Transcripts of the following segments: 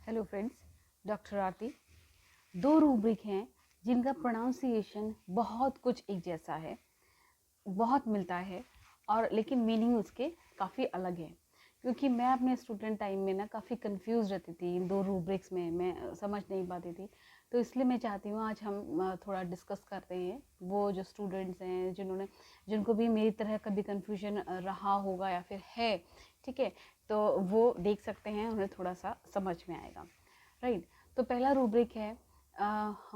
Hello friends, doctor आरती। दो rubric हैं जिनका प्रोनाउंसिएशन बहुत कुछ एक जैसा है, बहुत मिलता है, और लेकिन मीनिंग उसके काफ़ी अलग है। क्योंकि मैं अपने स्टूडेंट टाइम में ना काफ़ी कंफ्यूज रहती थी, इन दो रूब्रिक्स में मैं समझ नहीं पाती थी। तो इसलिए मैं चाहती हूँ आज हम थोड़ा डिस्कस करते हैं। वो जो स्टूडेंट्स हैं जिनको भी मेरी तरह कभी कन्फ्यूजन रहा होगा या फिर है, ठीक है, तो वो देख सकते हैं, उन्हें थोड़ा सा समझ में आएगा। राइट। तो पहला रूब्रिक है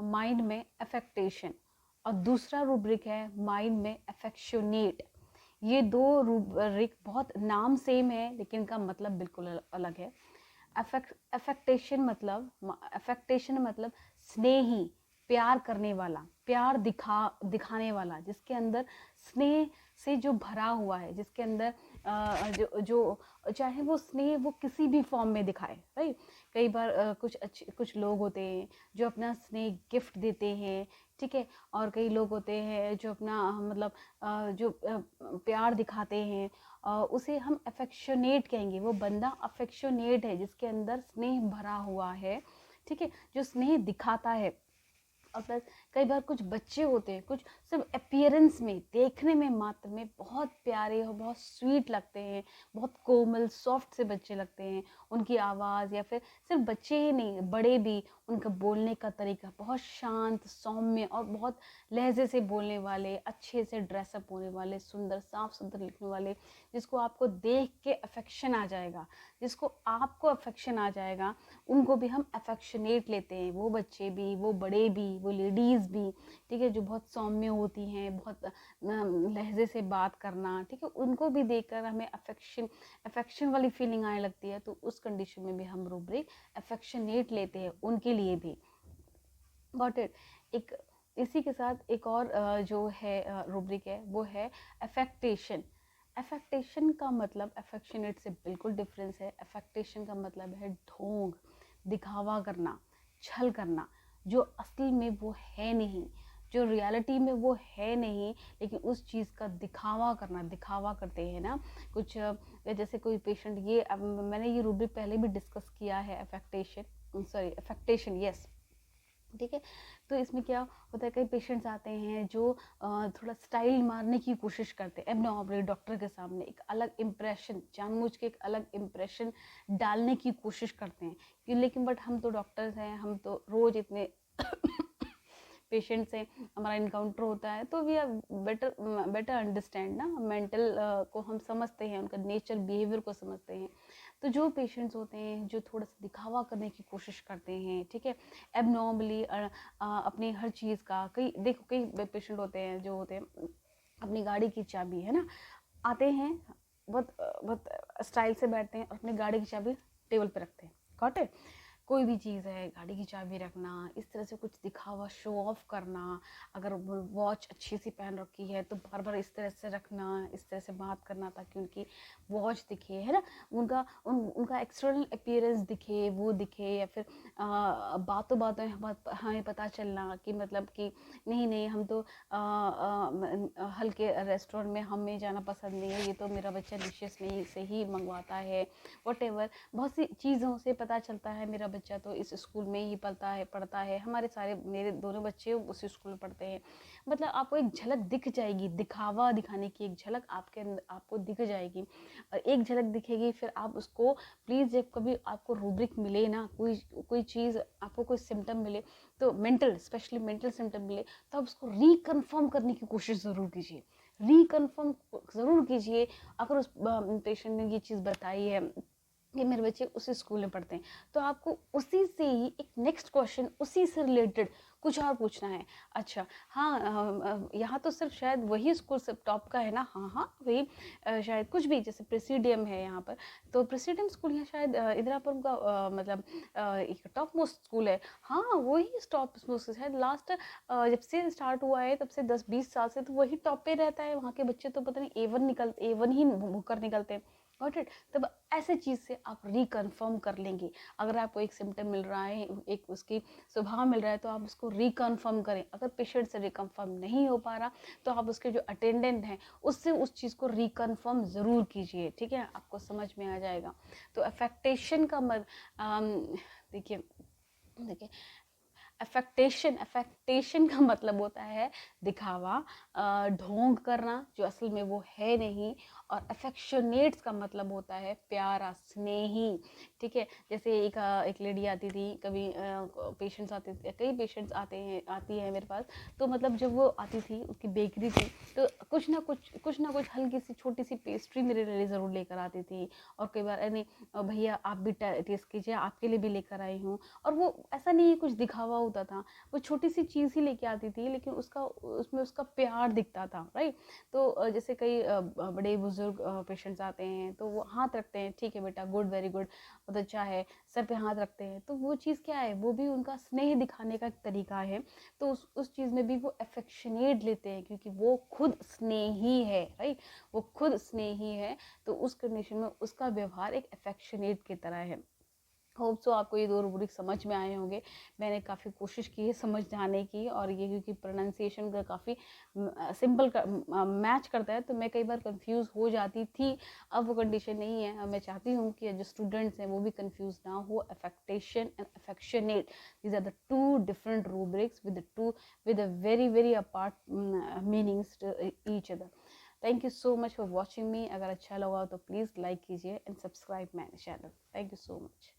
माइंड में अफेक्टेशन, और दूसरा रूब्रिक है माइंड में अफेक्शनेट। ये दो रूब्रिक बहुत नाम सेम है लेकिन इनका मतलब बिल्कुल अलग है। अफेक्टेशन मतलब स्नेही, प्यार करने वाला, प्यार दिखाने वाला, जिसके अंदर स्नेह से जो भरा हुआ है, जिसके अंदर जो जो चाहे वो स्नेह वो किसी भी फॉर्म में दिखाए। राइट। कई बार कुछ लोग होते हैं जो अपना स्नेह गिफ्ट देते हैं, ठीक है, और कई लोग होते हैं जो अपना मतलब जो प्यार दिखाते हैं, उसे हम अफेक्शनेट कहेंगे। वो बंदा अफेक्शनेट है जिसके अंदर स्नेह भरा हुआ है, ठीक है, जो स्नेह दिखाता है। और प्लस कई बार कुछ बच्चे होते हैं, कुछ सिर्फ अपीयरेंस में, देखने में मात्र में बहुत प्यारे और बहुत स्वीट लगते हैं, बहुत कोमल सॉफ्ट से बच्चे लगते हैं। उनकी आवाज़, या फिर सिर्फ बच्चे ही नहीं, बड़े भी, उनका बोलने का तरीका बहुत शांत, सौम्य और बहुत लहजे से बोलने वाले, अच्छे से ड्रेसअप होने वाले, सुंदर, साफ सुथरे लिखने वाले, जिसको आपको देख के अफेक्शन आ जाएगा, जिसको आपको अफेक्शन आ जाएगा, उनको भी हम अफेक्शनेट लेते हैं। वो बच्चे भी, वो बड़े भी, वो लेडीज़ भी, ठीक है, जो बहुत सौम्य होती हैं, बहुत लहजे से बात करना, ठीक है, उनको भी देखकर हमें अफेक्शन वाली फीलिंग आने लगती है। तो उस कंडीशन में भी हम रूब्रिक अफेक्शनेट लेते हैं उनके लिए भी। Got it. एक इसी के साथ एक और जो है रूब्रिक है, वो है अफेक्टेशन। अफेक्टेशन का मतलब अफेक्शनेट से बिल्कुल डिफरेंस है। अफेक्टेशन का मतलब है ढोंग, दिखावा करना, छल करना, जो असल में वो है नहीं, जो रियलिटी में वो है नहीं, लेकिन उस चीज़ का दिखावा करना। दिखावा करते हैं ना कुछ, जैसे कोई पेशेंट, ये मैंने ये रूब्रिक पहले भी डिस्कस किया है, अफेक्टेशन, यस, ठीक है। तो इसमें क्या होता है, कई पेशेंट्स आते हैं जो थोड़ा स्टाइल मारने की कोशिश करते हैं एब्नॉर्मली, डॉक्टर के सामने एक अलग इम्प्रेशन, जानबूझ के एक अलग इम्प्रेशन डालने की कोशिश करते हैं कि, लेकिन बट हम तो डॉक्टर्स हैं, हम तो रोज़ इतने पेशेंट से हमारा इनकाउंटर होता है, तो वी आर बेटर अंडरस्टैंड ना, मेंटल को हम समझते हैं, उनका नेचर बिहेवियर को समझते हैं। तो जो पेशेंट्स होते हैं जो थोड़ा सा दिखावा करने की कोशिश करते हैं, ठीक है, एबनॉर्मली अपनी हर चीज़ का, कई पेशेंट होते हैं जो होते हैं अपनी गाड़ी की चाबी, है ना, आते हैं, बहुत स्टाइल से बैठते हैं और अपनी गाड़ी की चाबी टेबल पे रखते हैं। Got it. कोई भी चीज़ है, गाड़ी की चाबी रखना, इस तरह से कुछ दिखावा, शो ऑफ करना। अगर वॉच अच्छी सी पहन रखी है तो बार बार इस तरह से रखना, इस तरह से बात करना ताकि उनकी वॉच दिखे, है ना, उनका एक्सटर्नल अपीयरेंस दिखे, वो दिखे, या फिर बातों बातों हमें पता चलना कि मतलब कि नहीं नहीं, हम तो हल्के रेस्टोरेंट में हमें जाना पसंद नहीं है, ये तो मेरा बच्चा डिशेस में से ही मंगवाता है, वॉटेवर। बहुत सी चीज़ों से पता चलता है मेरा बच्चा तो इस स्कूल में ही पढ़ता है, मेरे दोनों बच्चे उसी स्कूल में पढ़ते हैं। मतलब आपको एक झलक दिख जाएगी, दिखावा दिखाने की एक झलक आपके अंदर आपको दिख जाएगी, और एक झलक दिखेगी, फिर आप उसको प्लीज़, जब कभी आपको रूब्रिक मिले ना, कोई चीज़ आपको, कोई सिम्टम मिले, तो स्पेशली मेंटल सिम्टम मिले, तो आप उसको रिकन्फर्म करने की कोशिश ज़रूर कीजिए, रिकन्फर्म ज़रूर कीजिए। अगर उस पेशेंट ने ये चीज़ बताई है कि मेरे बच्चे उसी स्कूल में पढ़ते हैं, तो आपको उसी से ही एक नेक्स्ट क्वेश्चन, उसी से रिलेटेड कुछ और पूछना है। अच्छा, हाँ, यहाँ तो सिर्फ शायद वही स्कूल सब टॉप का है ना, हाँ हाँ वही, शायद कुछ भी, जैसे प्रेसिडियम है यहाँ पर, तो प्रेसिडियम स्कूल यहाँ शायद इंदिरापुरम का मतलब एक टॉप मोस्ट स्कूल है। हाँ, वही टॉप मोस्ट शायद लास्ट जब से स्टार्ट हुआ है तब से 10-20 साल से तो वही टॉप पे रहता है। वहाँ के बच्चे तो पता नहीं A1 ही होकर निकलते हैं। Got it. तब ऐसे चीज़ से आप रिकन्फर्म कर लेंगे। अगर आपको एक सिम्टम मिल रहा है, एक उसकी स्वभाव मिल रहा है, तो आप उसको रिकन्फर्म करें। अगर पेशेंट से रिकन्फर्म नहीं हो पा रहा तो आप उसके जो अटेंडेंट हैं उससे उस चीज़ को रिकन्फर्म ज़रूर कीजिए, ठीक है, आपको समझ में आ जाएगा। तो अफेक्टेशन का देखिए देखिए अफेक्टेशन का मतलब होता है दिखावा, ढोंग करना जो असल में वो है नहीं। और अफेक्शनेट्स का मतलब होता है प्यारा, स्नेही, ठीक है। जैसे एक लेडी आती थी, कभी पेशेंट्स आते थे, कई पेशेंट्स आती है मेरे पास। तो मतलब जब वो आती थी, उसकी बेकरी थी, तो कुछ ना कुछ हल्की सी छोटी सी पेस्ट्री मेरे लिए ज़रूर लेकर आती थी। और कई बार नहीं भैया आप भी टेस्ट कीजिए, आपके लिए भी लेकर आई हूँ। और वो ऐसा नहीं है कुछ दिखावा होता था, वो छोटी सी चीज़ ही लेके आती थी, लेकिन उसमें उसका प्यार दिखता था, राइट। तो जैसे कई बड़े बुजुर्ग पेशेंट्स आते हैं तो वो हाथ रखते हैं, ठीक है बेटा, गुड, वेरी गुड, बहुत अच्छा है, सर पे हाथ रखते हैं। तो वो चीज़ क्या है, वो भी उनका स्नेह दिखाने का एक तरीका है। तो उस चीज़ में भी वो अफेक्शनेट लेते हैं, क्योंकि वो खुद स्नेही है, राइट, वो खुद स्नेही है। तो उस कंडीशन में उसका व्यवहार एक अफेक्शनेट की तरह है। होप सो आपको ये 2 रूब्रिक समझ में आए होंगे। मैंने काफ़ी कोशिश की है समझाने की, और ये क्योंकि प्रोनाउंसिएशन का काफ़ी सिंपल मैच करता है, तो मैं कई बार कंफ्यूज हो जाती थी। अब वो कंडीशन नहीं है। अब मैं चाहती हूँ कि जो स्टूडेंट्स हैं वो भी कंफ्यूज ना हो। Affectation and affectionate, these are the 2 different rubrics with a very very apart meanings to each other. Thank you so much for watching me. अगर अच्छा लगा तो प्लीज़ लाइक कीजिए and subscribe my channel. Thank you so much.